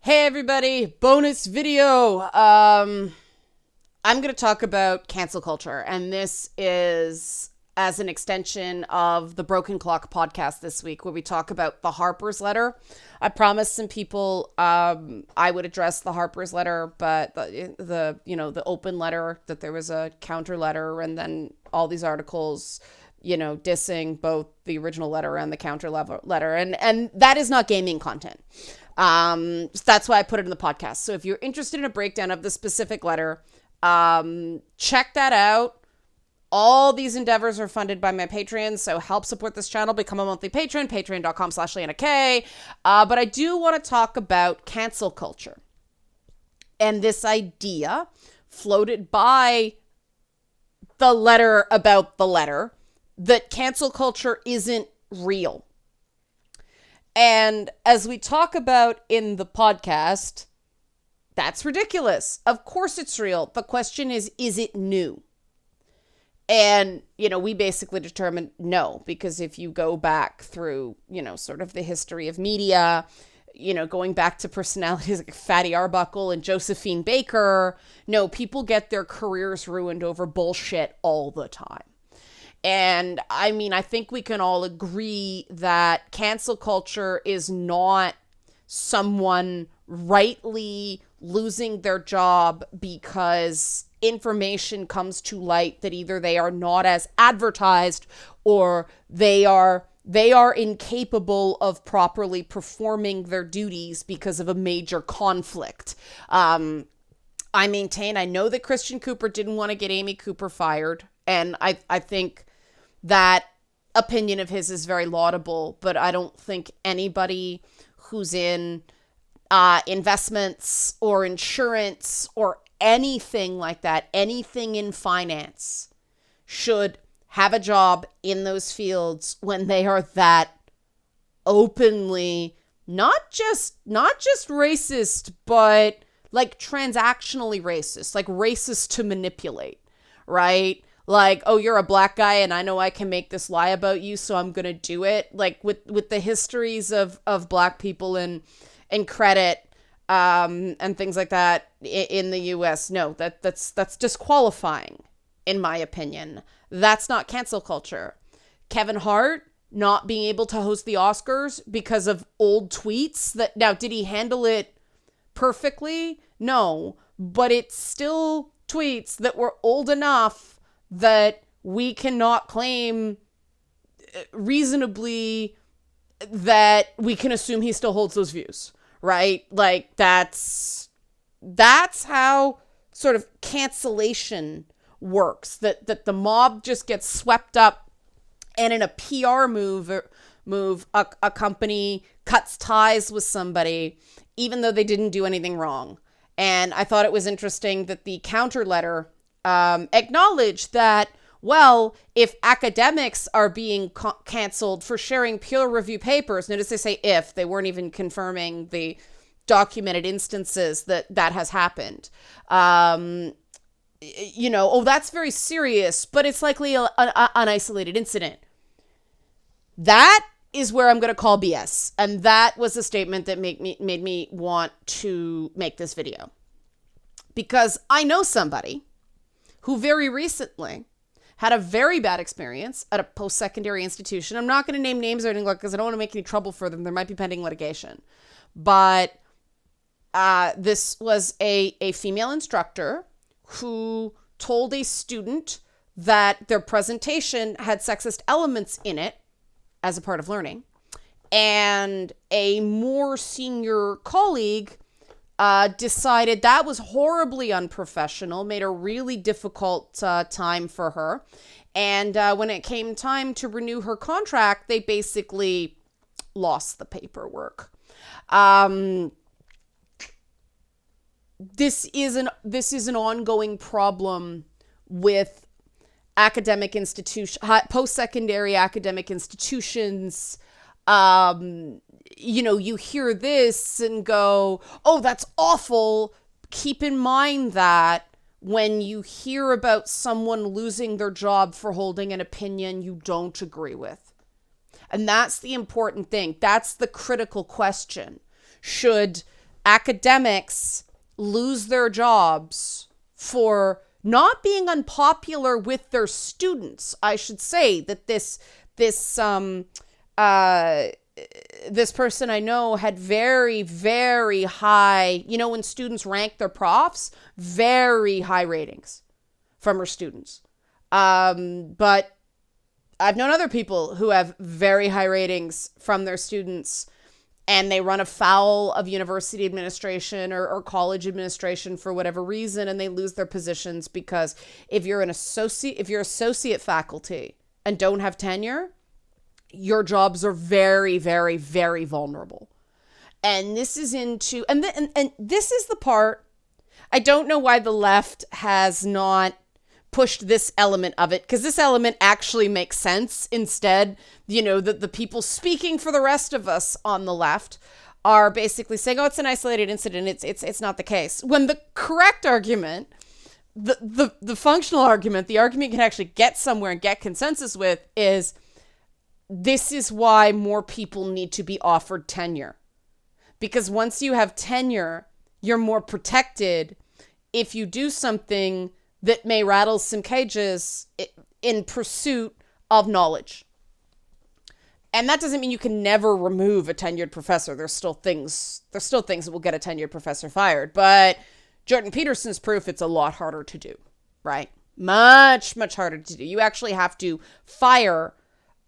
Hey everybody, bonus video. I'm going to talk about cancel culture, and this is as an extension of the Broken Clock podcast this week, where we talk about the Harper's letter. I promised some people I would address the Harper's letter, but the open letter, that there was a counter letter, and then all these articles, dissing both the original letter and the counter letter, and that is not gaming content. That's why I put it in the podcast. So if you're interested in a breakdown of the specific letter, check that out. All these endeavors are funded by my Patreon, so help support this channel. Become a monthly patron, patreon.com/LeannaK. But I do want to talk about cancel culture and this idea floated by the letter about the letter that cancel culture isn't real. And as we talk about in the podcast, that's ridiculous. Of course it's real. The question is it new? And, we basically determined no, because if you go back through, sort of the history of media, going back to personalities like Fatty Arbuckle and Josephine Baker, no, people get their careers ruined over bullshit all the time. And I think we can all agree that cancel culture is not someone rightly losing their job because information comes to light that either they are not as advertised or they are incapable of properly performing their duties because of a major conflict. I know that Christian Cooper didn't want to get Amy Cooper fired, and I think that opinion of his is very laudable, but I don't think anybody who's in investments or insurance or anything like that, anything in finance, should have a job in those fields when they are that openly not just racist, but like transactionally racist, like racist to manipulate, right? Like, oh, you're a black guy and I know I can make this lie about you, so I'm going to do it. Like with the histories of black people and credit and things like that in the US. No, that's disqualifying, in my opinion. That's not cancel culture. Kevin Hart not being able to host the Oscars because of old tweets. Now, did he handle it perfectly? No, but it's still tweets that were old enough that we cannot claim reasonably that we can assume he still holds those views, right? Like that's how sort of cancellation works, that the mob just gets swept up, and in a PR move a company cuts ties with somebody even though they didn't do anything wrong. And I thought it was interesting that the counter letter acknowledged that, well, if academics are being canceled for sharing peer review papers, notice they say if, they weren't even confirming the documented instances that has happened. Oh, that's very serious, but it's likely an isolated incident. That is where I'm going to call BS. And that was a statement that made me want to make this video. Because I know somebody who very recently had a very bad experience at a post-secondary institution. I'm not going to name names or anything like that because I don't want to make any trouble for them. There might be pending litigation. But this was a female instructor who told a student that their presentation had sexist elements in it as a part of learning. And a more senior colleague decided that was horribly unprofessional, made a really difficult time for her. And when it came time to renew her contract, they basically lost the paperwork. This is an ongoing problem with academic institutions, post-secondary academic institutions. You hear this and go, oh, that's awful. Keep in mind that when you hear about someone losing their job for holding an opinion you don't agree with. And that's the important thing. That's the critical question. Should academics lose their jobs for not being unpopular with their students. I should say that this person I know had very, very high, when students rank their profs, very high ratings from her students. But I've known other people who have very high ratings from their students, and they run afoul of university administration or college administration for whatever reason, and they lose their positions because if you're associate faculty and don't have tenure, your jobs are very, very, very vulnerable. And this is and this is the part, I don't know why the left has not pushed this element of it, because this element actually makes sense. Instead, the people speaking for the rest of us on the left are basically saying, oh, it's an isolated incident. It's not the case. When the correct argument, the functional argument, the argument you can actually get somewhere and get consensus with is, this is why more people need to be offered tenure. Because once you have tenure, you're more protected if you do something that may rattle some cages in pursuit of knowledge. And that doesn't mean you can never remove a tenured professor. There's still things that will get a tenured professor fired. But Jordan Peterson's proof, it's a lot harder to do, right? Much, much harder to do. You actually have to fire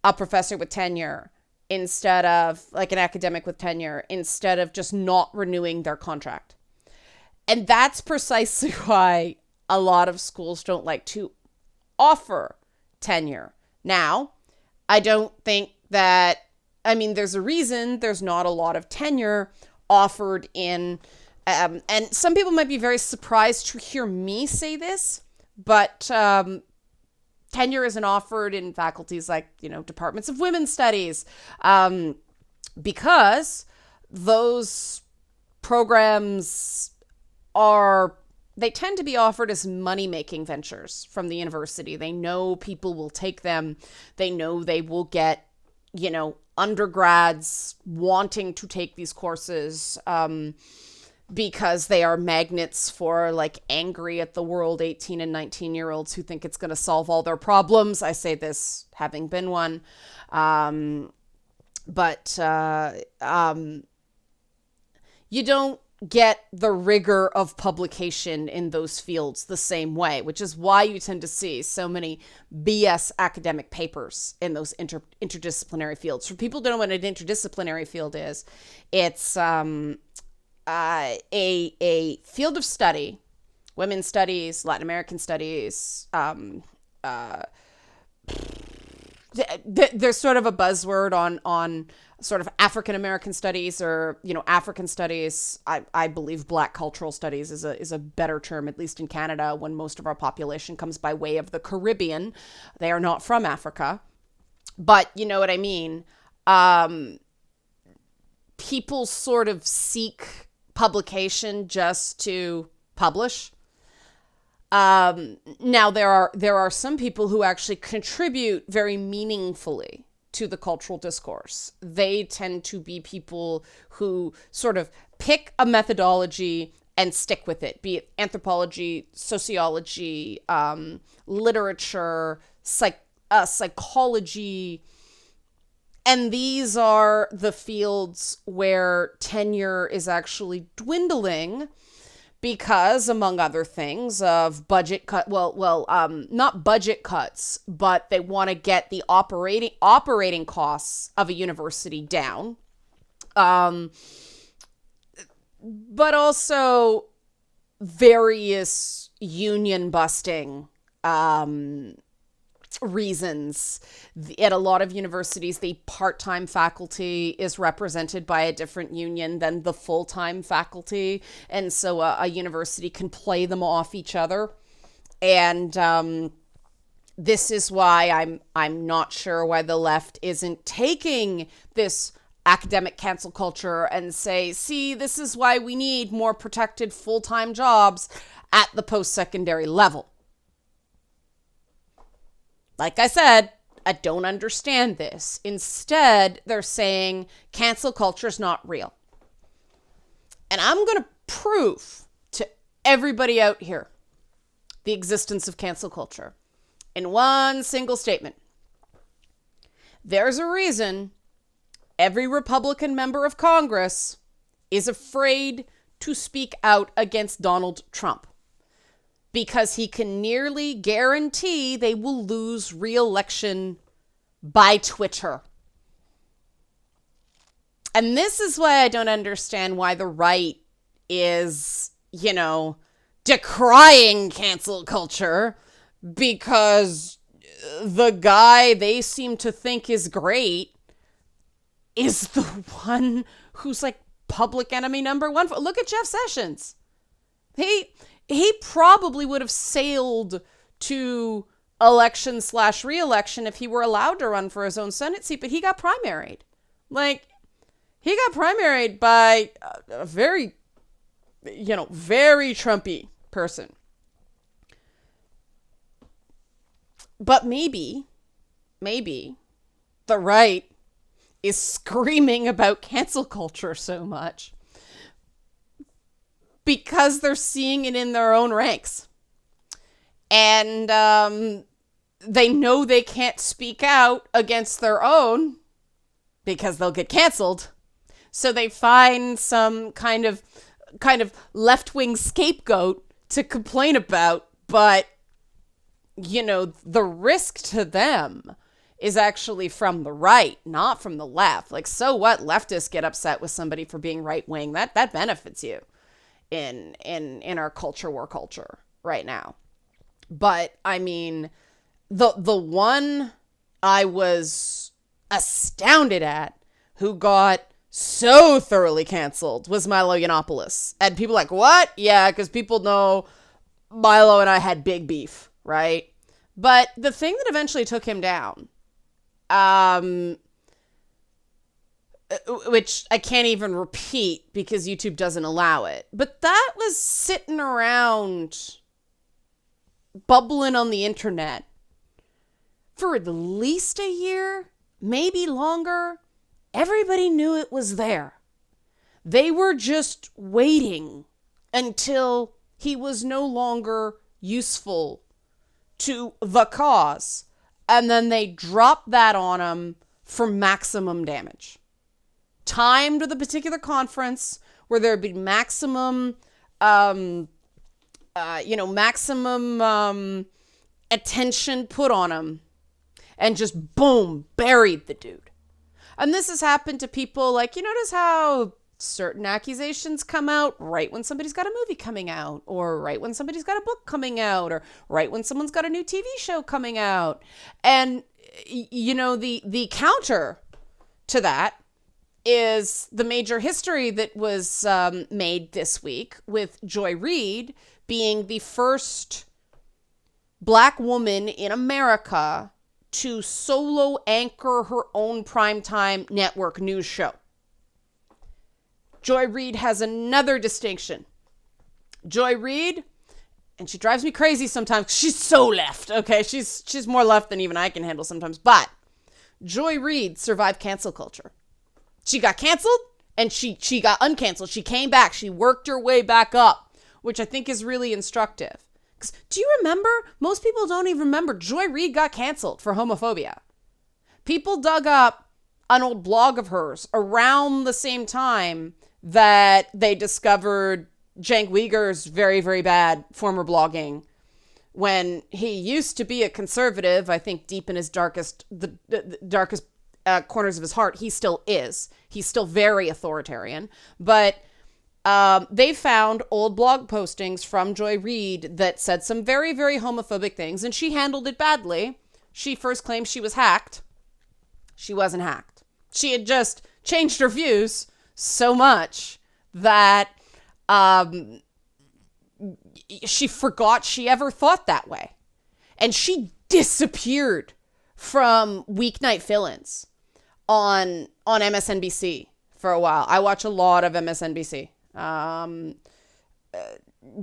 a professor with tenure instead of, like, an academic with tenure, instead of just not renewing their contract. And that's precisely why a lot of schools don't like to offer tenure. Now, I don't think that, there's a reason there's not a lot of tenure offered in, and some people might be very surprised to hear me say this, but tenure isn't offered in faculties like, departments of women's studies, because those programs they tend to be offered as money-making ventures from the university. They know people will take them. They know they will get, undergrads wanting to take these courses, because they are magnets for, like, angry at the world 18 and 19-year-olds who think it's going to solve all their problems. I say this having been one. But you don't get the rigor of publication in those fields the same way, which is why you tend to see so many BS academic papers in those interdisciplinary fields. For people who don't know what an interdisciplinary field is, it's a field of study, women's studies, Latin American studies. There's sort of a buzzword on sort of African American studies, or, African studies. I believe Black cultural studies is a better term, at least in Canada, when most of our population comes by way of the Caribbean. They are not from Africa, but you know what I mean. People sort of seek publication just to publish. Now there are some people who actually contribute very meaningfully to the cultural discourse. They tend to be people who sort of pick a methodology and stick with it, be it anthropology, sociology, literature, psychology. And these are the fields where tenure is actually dwindling because, among other things, of budget cut. Not budget cuts, but they want to get the operating costs of a university down. But also various union busting reasons. At a lot of universities, the part-time faculty is represented by a different union than the full-time faculty, and so a university can play them off each other. And this is why I'm not sure why the left isn't taking this academic cancel culture and say, see, this is why we need more protected full-time jobs at the post-secondary level. Like I said, I don't understand this. Instead, they're saying cancel culture is not real. And And I'm going to prove to everybody out here the existence of cancel culture in one single statement. There's a reason every Republican member of Congress is afraid to speak out against Donald Trump, because he can nearly guarantee they will lose re-election by Twitter. And this is why I don't understand why the right is, decrying cancel culture, because the guy they seem to think is great is the one who's like public enemy number one. Look at Jeff Sessions. He probably would have sailed to election/re-election if he were allowed to run for his own Senate seat, but he got primaried. He got primaried by a very, very Trumpy person. But maybe the right is screaming about cancel culture so much because they're seeing it in their own ranks. And they know they can't speak out against their own because they'll get canceled. So they find some kind of left-wing scapegoat to complain about. But, the risk to them is actually from the right, not from the left. Like, so what? Leftists get upset with somebody for being right-wing. That benefits you in our culture war culture right now. But I mean, the one I was astounded at who got so thoroughly canceled was Milo Yiannopoulos. And people like, what? Yeah, because people know Milo and I had big beef, right? But the thing that eventually took him down, which I can't even repeat because YouTube doesn't allow it, but that was sitting around bubbling on the internet for at least a year, maybe longer. Everybody knew it was there. They were just waiting until he was no longer useful to the cause, and then they dropped that on him for maximum damage. Timed with a particular conference where there'd be maximum attention put on him, and just boom, buried the dude. And this has happened to people, like, you notice how certain accusations come out right when somebody's got a movie coming out, or right when somebody's got a book coming out, or right when someone's got a new TV show coming out. And, the counter to that is the major history that was made this week with Joy Reid being the first Black woman in America to solo anchor her own primetime network news show. Joy Reid has another distinction. Joy Reid, and she drives me crazy sometimes, she's so left, okay? She's more left than even I can handle sometimes, but Joy Reid survived cancel culture. She got canceled, and she got uncanceled. She came back. She worked her way back up, which I think is really instructive. Because do you remember? Most people don't even remember. Joy Reid got canceled for homophobia. People dug up an old blog of hers around the same time that they discovered Cenk Uyghur's very, very bad former blogging, when he used to be a conservative. I think deep in his darkest corners of his heart, he still is. He's still very authoritarian. But they found old blog postings from Joy Reid that said some very, very homophobic things, and she handled it badly. She first claimed she was hacked. She wasn't hacked. She had just changed her views so much that she forgot she ever thought that way. And she disappeared from weeknight fill-ins on MSNBC for a while. I watch a lot of MSNBC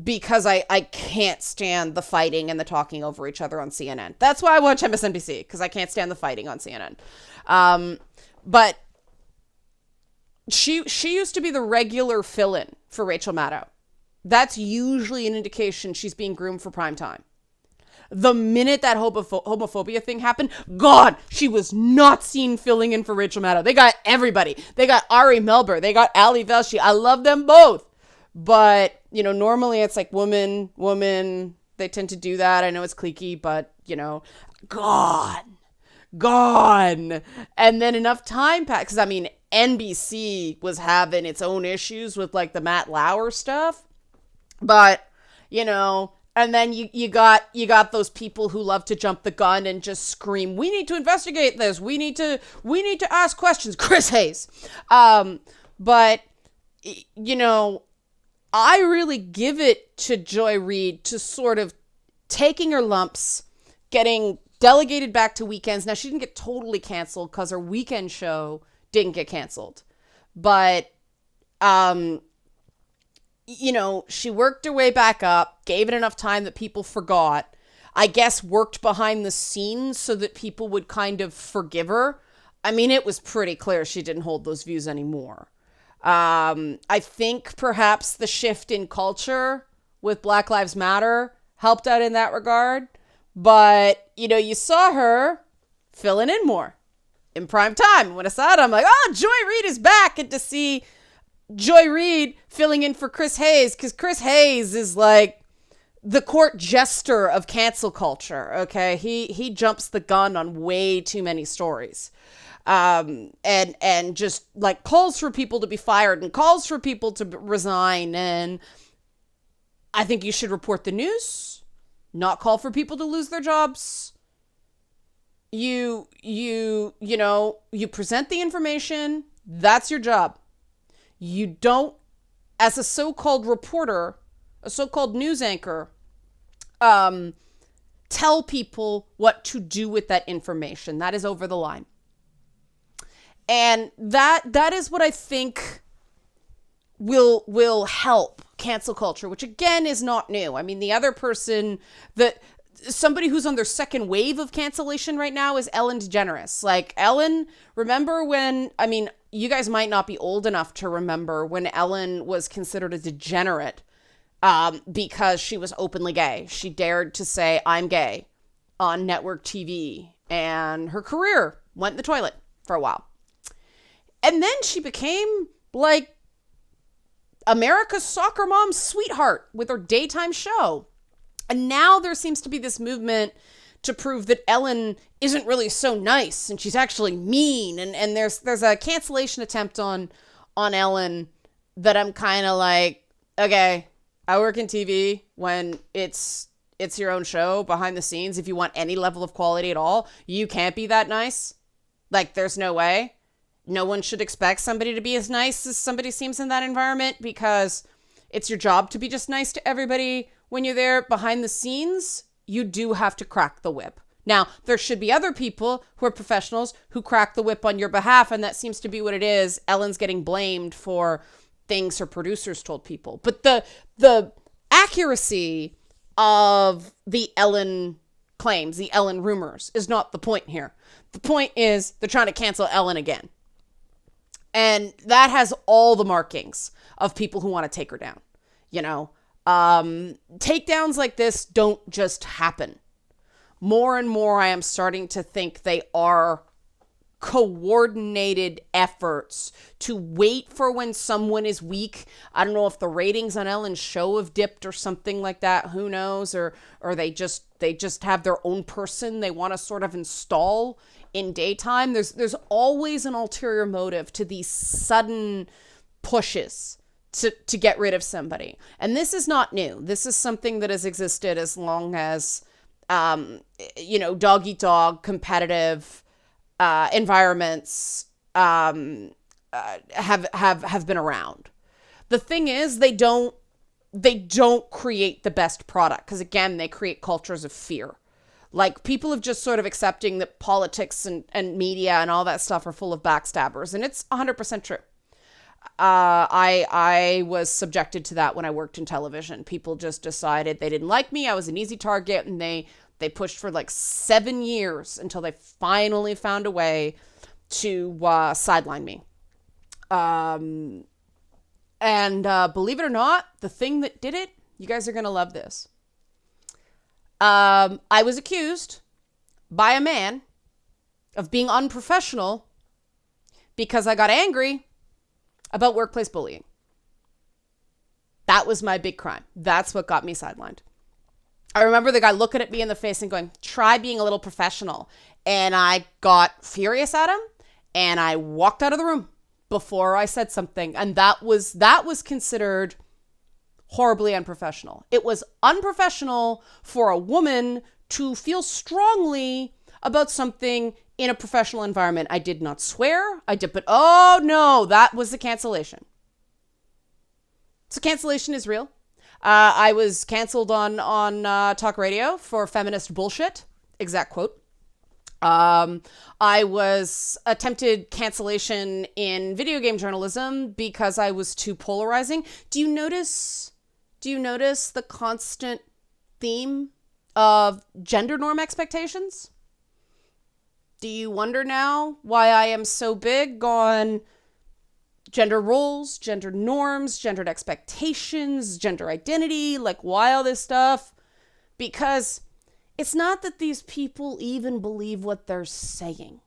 because I can't stand the fighting and the talking over each other on CNN. That's why I watch MSNBC, because I can't stand the fighting on CNN. But she used to be the regular fill-in for Rachel Maddow. That's usually an indication she's being groomed for prime time. The minute that homophobia thing happened, God, she was not seen filling in for Rachel Maddow. They got everybody. They got Ari Melber. They got Ali Velshi. I love them both. But, normally it's like woman. They tend to do that. I know it's cliquey, but, gone. And then enough time passed. Because, NBC was having its own issues with, like, the Matt Lauer stuff. But, and then you got those people who love to jump the gun and just scream, we need to investigate this. We need to ask questions. Chris Hayes. But, I really give it to Joy Reid to sort of taking her lumps, getting delegated back to weekends. Now, she didn't get totally canceled because her weekend show didn't get canceled. But, she worked her way back up, gave it enough time that people forgot. I guess worked behind the scenes so that people would kind of forgive her. It was pretty clear she didn't hold those views anymore. I think perhaps the shift in culture with Black Lives Matter helped out in that regard. But, you saw her filling in more in prime time. When I saw it, I'm like, oh, Joy Reid is back. And to see Joy Reid filling in for Chris Hayes, because Chris Hayes is like the court jester of cancel culture, okay? He jumps the gun on way too many stories. And just like calls for people to be fired and calls for people to resign. And I think you should report the news, not call for people to lose their jobs. You present the information. That's your job. You don't, as a so-called reporter, a so-called news anchor, tell people what to do with that information. That is over the line. And that is what I think will help cancel culture, which again is not new. The other person somebody who's on their second wave of cancellation right now is Ellen DeGeneres. Like Ellen, remember when, you guys might not be old enough to remember when Ellen was considered a degenerate because she was openly gay. She dared to say, I'm gay on network TV, and her career went in the toilet for a while. And then she became like America's soccer mom's sweetheart with her daytime show. And now there seems to be this movement to prove that Ellen isn't really so nice and she's actually mean. And there's a cancellation attempt on Ellen that I'm kind of like, okay, I work in TV when it's your own show behind the scenes. If you want any level of quality at all, you can't be that nice. Like, there's no way. No one should expect somebody to be as nice as somebody seems in that environment, because it's your job to be just nice to everybody. When you're there behind the scenes, you do have to crack the whip. Now, there should be other people who are professionals who crack the whip on your behalf, and that seems to be what it is. Ellen's getting blamed for things her producers told people. But the accuracy of the Ellen claims, the Ellen rumors, is not the point here. The point is they're trying to cancel Ellen again. And that has all the markings of people who want to take her down. Takedowns like this don't just happen. More and more, I am starting to think they are coordinated efforts to wait for when someone is weak. I don't know if the ratings on Ellen's show have dipped or something like that. Who knows? Or they just have their own person they want to sort of install in daytime. There's always an ulterior motive to these sudden pushes to get rid of somebody. And this is not new. This is something that has existed as long as, dog eat dog, competitive environments have been around. The thing is, they don't create the best product, because again, they create cultures of fear. Like, people have just sort of accepting that politics and media and all that stuff are full of backstabbers, and it's 100% true. I was subjected to that when I worked in television. People just decided they didn't like me. I was an easy target, and they pushed for like 7 years until they finally found a way to sideline me. And believe it or not, the thing that did it, you guys are going to love this. I was accused by a man of being unprofessional because I got angry about workplace bullying. That was my big crime. That's what got me sidelined. I remember the guy looking at me in the face and going, try being a little professional. And I got furious at him and I walked out of the room before I said something. And that was considered horribly unprofessional. It was unprofessional for a woman to feel strongly about something in a professional environment. I did not swear. But oh no, that was the cancellation. So cancellation is real. I was canceled on talk radio for feminist bullshit. Exact quote. I was attempted cancellation in video game journalism because I was too polarizing. Do you notice the constant theme of gender norm expectations? Do you wonder now why I am so big on gender roles, gender norms, gendered expectations, gender identity, like why all this stuff? Because it's not that these people even believe what they're saying.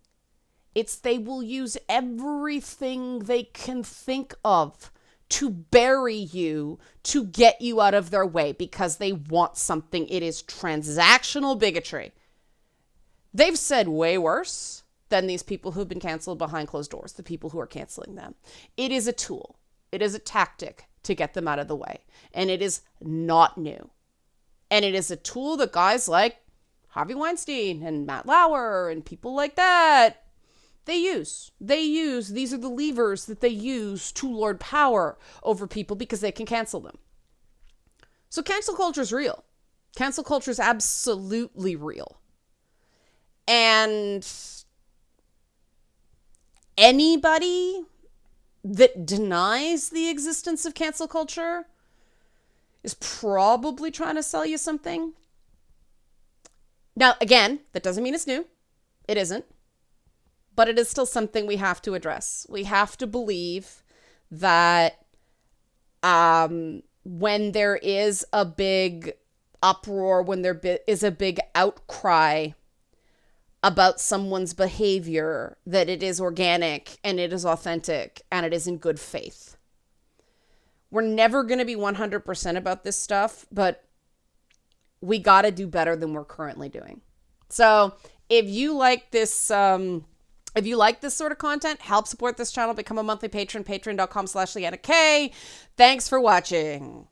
It's they will use everything they can think of to bury you, to get you out of their way because they want something. It is transactional bigotry. They've said way worse than these people who've been canceled behind closed doors, the people who are canceling them. It is a tool. It is a tactic to get them out of the way. And it is not new. And it is a tool that guys like Harvey Weinstein and Matt Lauer and people like that, they use. These are the levers that they use to lord power over people because they can cancel them. So cancel culture is real. Cancel culture is absolutely real. And anybody that denies the existence of cancel culture is probably trying to sell you something. Now, again, that doesn't mean it's new. It isn't. But it is still something we have to address. We have to believe that when there is a big uproar, when there is a big outcry about someone's behavior, that it is organic and it is authentic and it is in good faith. We're never going to be 100% about this stuff, but we got to do better than we're currently doing. So if you like this, sort of content, help support this channel, become a monthly patron, patreon.com/LeannaK. Thanks for watching.